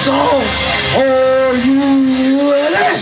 So, are you ready?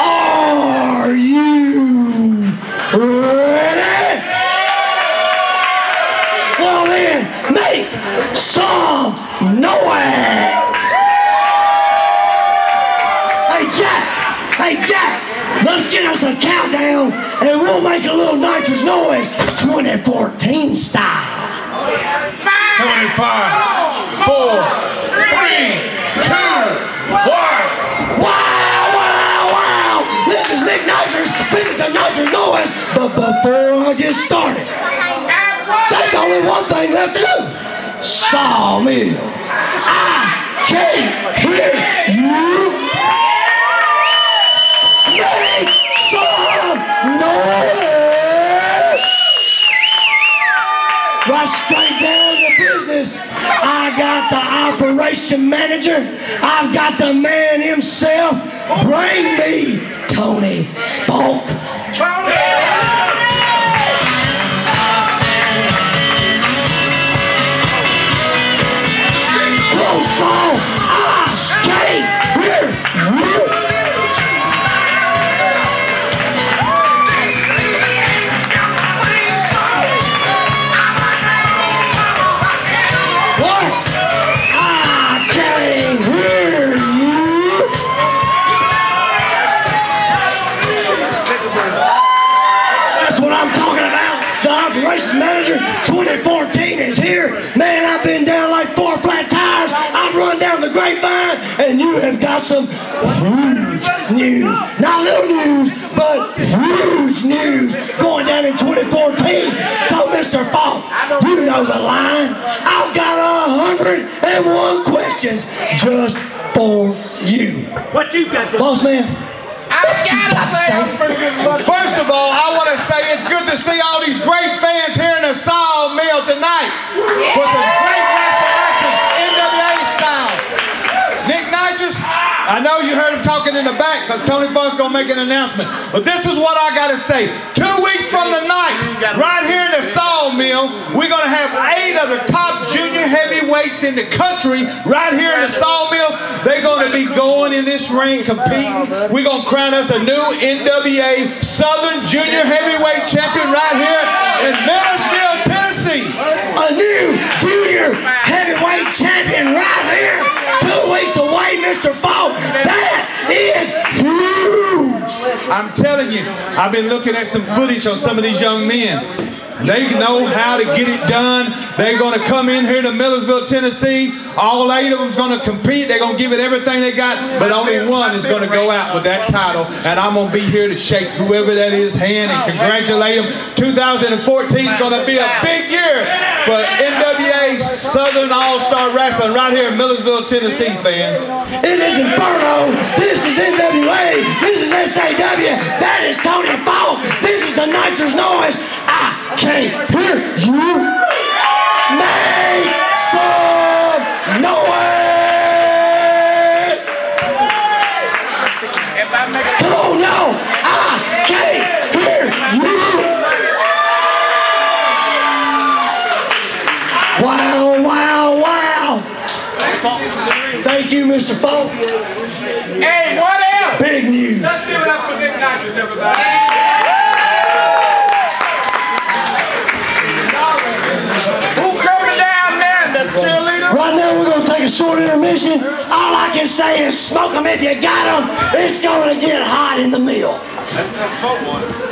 Are you ready? Well then, make some noise. Hey Jack, let's get us a countdown and we'll make a little Nitros noise 2014 style. 25, 4, 3, 2, 1. This is Nick Nitros. This is the Nitros noise. But before I get started, there's only one thing left to do. Sawmill. I can't hear you. Make some noise. Right straight down to business. I got the operation manager. I've got the man himself. Bring me Tony Faulk. Little song, I can't hear you. What? I can't hear you. That's what I'm talking about. The operations manager 2014 is here. Man, I've been down like 4 flat tires. I've run down the grapevine, and you have got some huge news. Not little news, but huge news going down in 2014. So, Mr. Faulk, you know the line. I've got 101 questions just for you. What you got to Boss man? First of all, I want to say it's good to see all these great fans here in the Sawmill tonight for some great wrestling action, NWA style. Nick Nitros, I know you heard him talking in the back because Tony Faulk's going to make an announcement. But this is what I got to say. 2 weeks from the night, right here in the Sawmill, we're going to have 8 of the top junior heavyweights in the country right here in the Sawmill. They're going to be going in this ring competing. We're going to crown us a new NWA Southern Junior Heavyweight Champion right here in Millersville, Tennessee. A new Junior Heavyweight Champion right here. 2 weeks away, Mr. Faulk. That is huge. I'm telling you, I've been looking at some footage on some of these young men. They know how to get it done. They're going to come in here to Millersville, Tennessee. All 8 of them's going to compete. They're going to give it everything they got, but only one is going to go out with that title. And I'm going to be here to shake whoever that is hand and congratulate them. 2014 is going to be a big year for NWA Southern All-Star Wrestling right here in Millersville, Tennessee, fans. It is Inferno. This is NWA. This is SAW. That is Tony Faulk. This is the Nitros noise. I can't hear you. Make some noise. Come on now. I can't hear you. Wow, wow, wow. Thank you, Mr. Faulk. Hey, what else? Big news. Let's give it up for Nick Nitros, everybody. Right now we're going to take a short intermission. All I can say is smoke them if you got them. It's going to get hot in the mill. Let's smoke one.